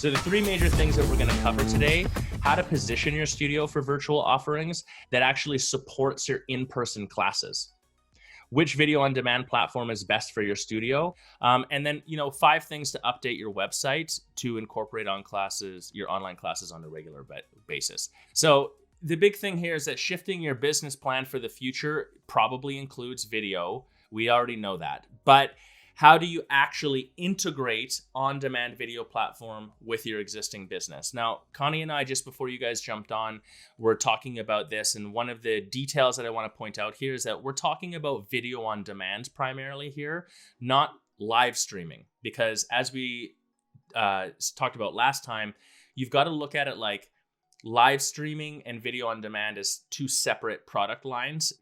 So the three major things that we're going to cover today: how to position your studio for virtual offerings that actually supports your in-person classes, which video on demand platform is best for your studio, and then 5 things to update your website to incorporate your online classes on a regular basis. So the big thing here is that shifting your business plan for the future probably includes video. We already know that, but how do you actually integrate on-demand video platform with your existing business? Now, Connie and I, just before you guys jumped on, were talking about this. And one of the details that I want to point out here is that we're talking about video on demand primarily here, not live streaming. Because as we talked about last time, you've got to look at it like live streaming and video on demand as 2 separate product lines.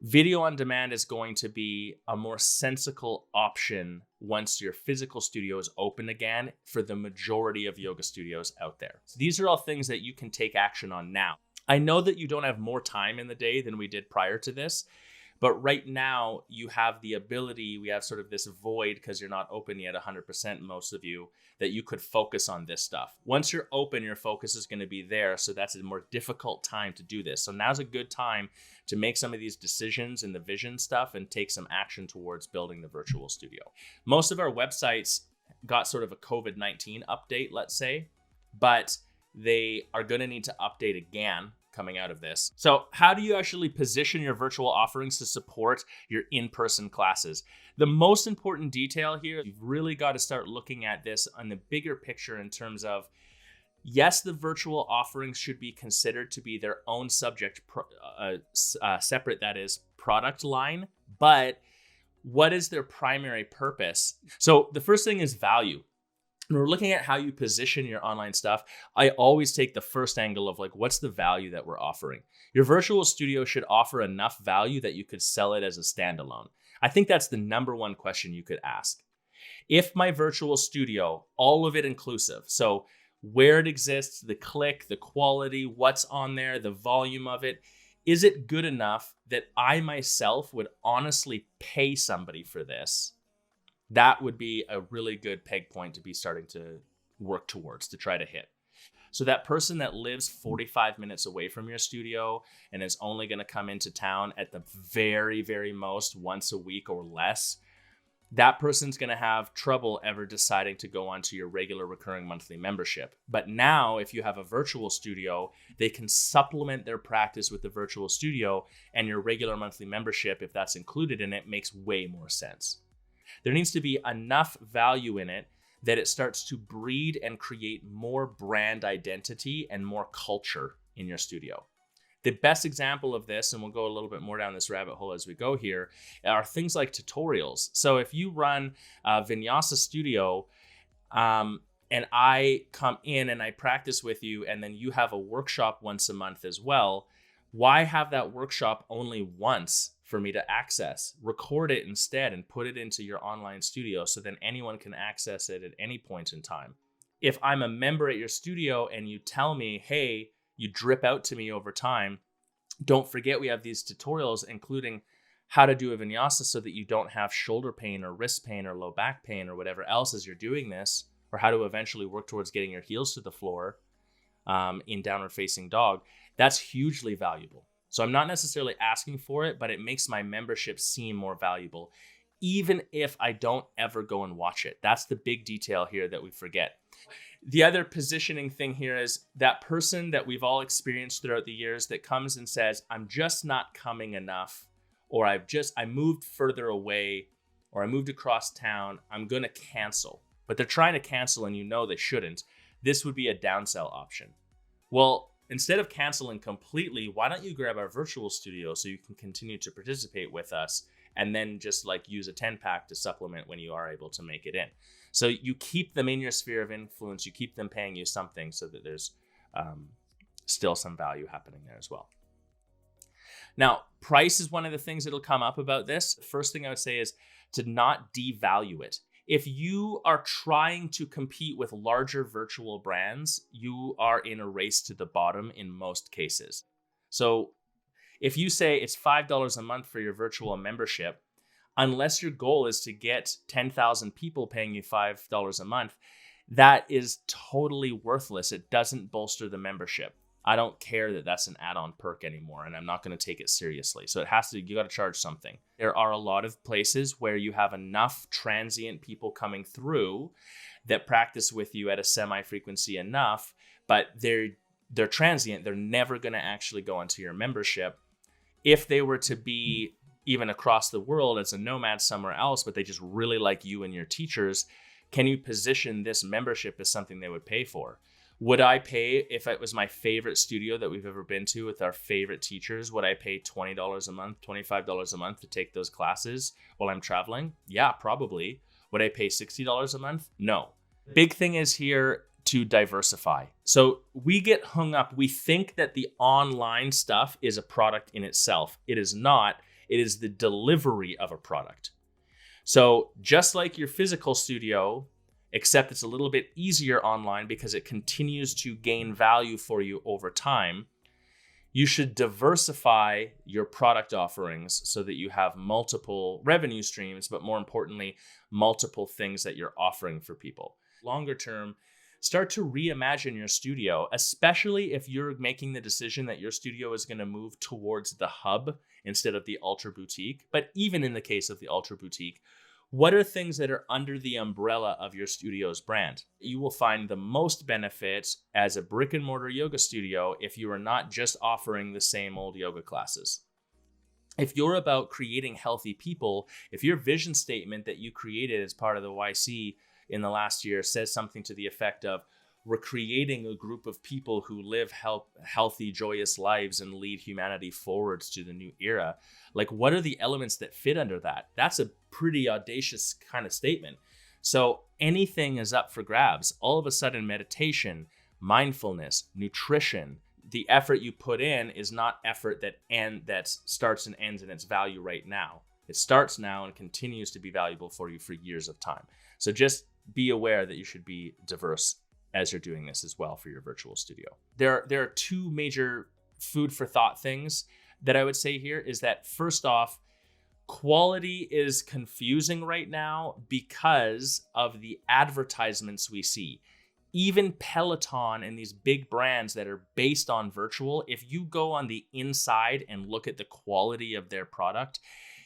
Video on demand is going to be a more sensible option once your physical studio is open again for the majority of yoga studios out there. So these are all things that you can take action on now. I know that you don't have more time in the day than we did prior to this, but right now you have the ability, we have sort of this void because you're not open yet 100%, most of you, that you could focus on this stuff. Once you're open, your focus is going to be there. So that's a more difficult time to do this. So now's a good time to make some of these decisions and the vision stuff and take some action towards building the virtual studio. Most of our websites got sort of a COVID-19 update, let's say, but they are going to need to update again coming out of this. So how do you actually position your virtual offerings to support your in-person classes? The most important detail here, you've really got to start looking at this on the bigger picture in terms of, yes, the virtual offerings should be considered to be their own subject, separate, that is, product line, but what is their primary purpose? So the first thing is value. When we're looking at how you position your online stuff, I always take the first angle of like, what's the value that we're offering? Your virtual studio should offer enough value that you could sell it as a standalone. I think that's the number one question you could ask. If my virtual studio, all of it inclusive, so where it exists, the click, the quality, what's on there, the volume of it, is it good enough that I myself would honestly pay somebody for this? That would be a really good peg point to be starting to work towards, to try to hit. So that person that lives 45 minutes away from your studio and is only going to come into town at the very, very most once a week or less, that person's going to have trouble ever deciding to go onto your regular recurring monthly membership. But now, if you have a virtual studio, they can supplement their practice with the virtual studio, and your regular monthly membership, if that's included in it, makes way more sense. There needs to be enough value in it that it starts to breed and create more brand identity and more culture in your studio. The best example of this, and we'll go a little bit more down this rabbit hole as we go here, are things like tutorials. So if you run a Vinyasa studio, and I come in and I practice with you, and then you have a workshop once a month as well, why have that workshop only once for me to access? Record it instead and put it into your online studio so then anyone can access it at any point in time. If I'm a member at your studio and you tell me, hey, you drip out to me over time, don't forget we have these tutorials including how to do a vinyasa so that you don't have shoulder pain or wrist pain or low back pain or whatever else as you're doing this, or how to eventually work towards getting your heels to the floor in downward facing dog. That's hugely valuable. So I'm not necessarily asking for it, but it makes my membership seem more valuable, even if I don't ever go and watch it. That's the big detail here that we forget. The other positioning thing here is that person that we've all experienced throughout the years that comes and says, I'm just not coming enough, or I moved further away, or I moved across town, I'm going to cancel. But they're trying to cancel and you know they shouldn't. This would be a downsell option. Well, instead of canceling completely, why don't you grab our virtual studio so you can continue to participate with us and then just like use a 10-pack to supplement when you are able to make it in. So you keep them in your sphere of influence, you keep them paying you something so that there's still some value happening there as well. Now, price is one of the things that'll come up about this. The first thing I would say is to not devalue it. If you are trying to compete with larger virtual brands, you are in a race to the bottom in most cases. So if you say it's $5 a month for your virtual membership, unless your goal is to get 10,000 people paying you $5 a month, that is totally worthless. It doesn't bolster the membership. I don't care that that's an add-on perk anymore, and I'm not going to take it seriously. So you got to charge something. There are a lot of places where you have enough transient people coming through that practice with you at a semi-frequency enough, but they're transient. They're never going to actually go into your membership. If they were to be even across the world as a nomad somewhere else, but they just really like you and your teachers, can you position this membership as something they would pay for? Would I pay, if it was my favorite studio that we've ever been to with our favorite teachers, would I pay $20 a month, $25 a month to take those classes while I'm traveling? Yeah, probably. Would I pay $60 a month? No. Big thing is here to diversify. So we get hung up. We think that the online stuff is a product in itself. It is not. It is the delivery of a product. So just like your physical studio, except it's a little bit easier online because it continues to gain value for you over time, you should diversify your product offerings so that you have multiple revenue streams, but more importantly, multiple things that you're offering for people. Longer term, start to reimagine your studio, especially if you're making the decision that your studio is going to move towards the hub instead of the ultra boutique. But even in the case of the ultra boutique, what are things that are under the umbrella of your studio's brand? You will find the most benefit as a brick and mortar yoga studio if you are not just offering the same old yoga classes. If you're about creating healthy people, if your vision statement that you created as part of the YC in the last year says something to the effect of, we're creating a group of people who live healthy, joyous lives and lead humanity forwards to the new era. Like, what are the elements that fit under that? That's a pretty audacious kind of statement. So anything is up for grabs. All of a sudden, meditation, mindfulness, nutrition, the effort you put in is not effort that starts and ends in its value right now. It starts now and continues to be valuable for you for years of time. So just be aware that you should be diverse as you're doing this as well for your virtual studio. There are two major food for thought things that I would say here is that, first off, quality is confusing right now because of the advertisements we see. Even Peloton and these big brands that are based on virtual, if you go on the inside and look at the quality of their product,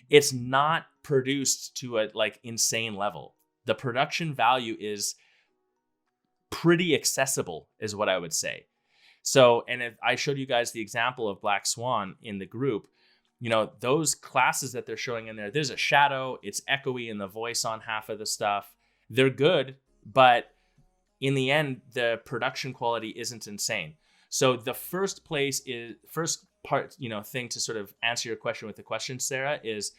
it's not produced to a insane level. The production value is pretty accessible is what I would say. So, and if I showed you guys the example of Black Swan in the group, those classes that they're showing in there's a shadow, it's echoey in the voice on half of the stuff. They're good, but in the end, the production quality isn't insane. So the first part, thing to sort of answer your question with the question, Sarah, is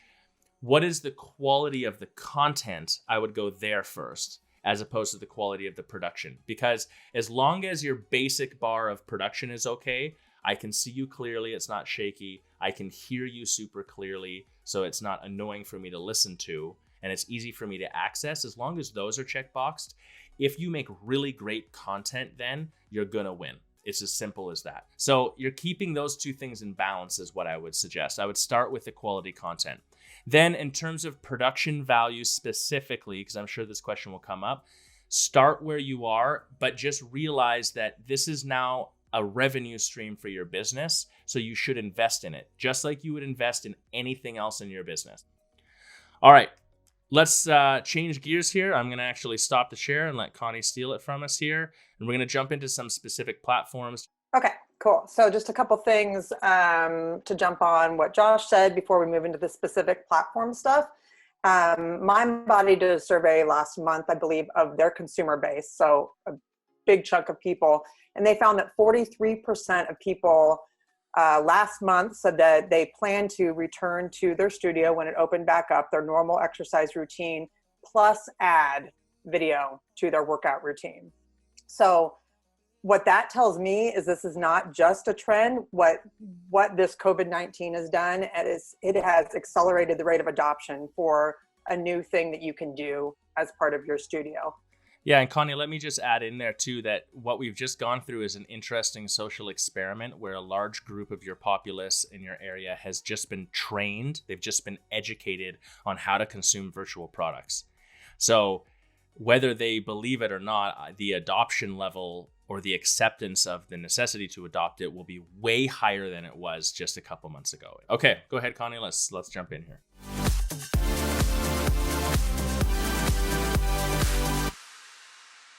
what is the quality of the content? I would go there first, as opposed to the quality of the production. Because as long as your basic bar of production is okay, I can see you clearly, it's not shaky, I can hear you super clearly, so it's not annoying for me to listen to, and it's easy for me to access. As long as those are checkboxed, if you make really great content, then you're gonna win. It's as simple as that. So you're keeping those two things in balance is what I would suggest. I would start with the quality content. Then in terms of production value specifically, because I'm sure this question will come up, start where you are, but just realize that this is now a revenue stream for your business. So you should invest in it, just like you would invest in anything else in your business. All right, let's change gears here. I'm going to actually stop the share and let Connie steal it from us here. And we're going to jump into some specific platforms. Okay, cool. So just a couple things to jump on what Josh said before we move into the specific platform stuff. MindBody did a survey last month, I believe, of their consumer base. So a big chunk of people. And they found that 43% of people last month said that they plan to return to their studio when it opened back up, their normal exercise routine, plus add video to their workout routine. So what that tells me is this is not just a trend. What this COVID-19 has done is it has accelerated the rate of adoption for a new thing that you can do as part of your studio. Yeah, and Connie, let me just add in there too that what we've just gone through is an interesting social experiment where a large group of your populace in your area has just been trained. They've just been educated on how to consume virtual products. So whether they believe it or not, the adoption level or the acceptance of the necessity to adopt it will be way higher than it was just a couple months ago. Okay, go ahead, Connie. Let's jump in here.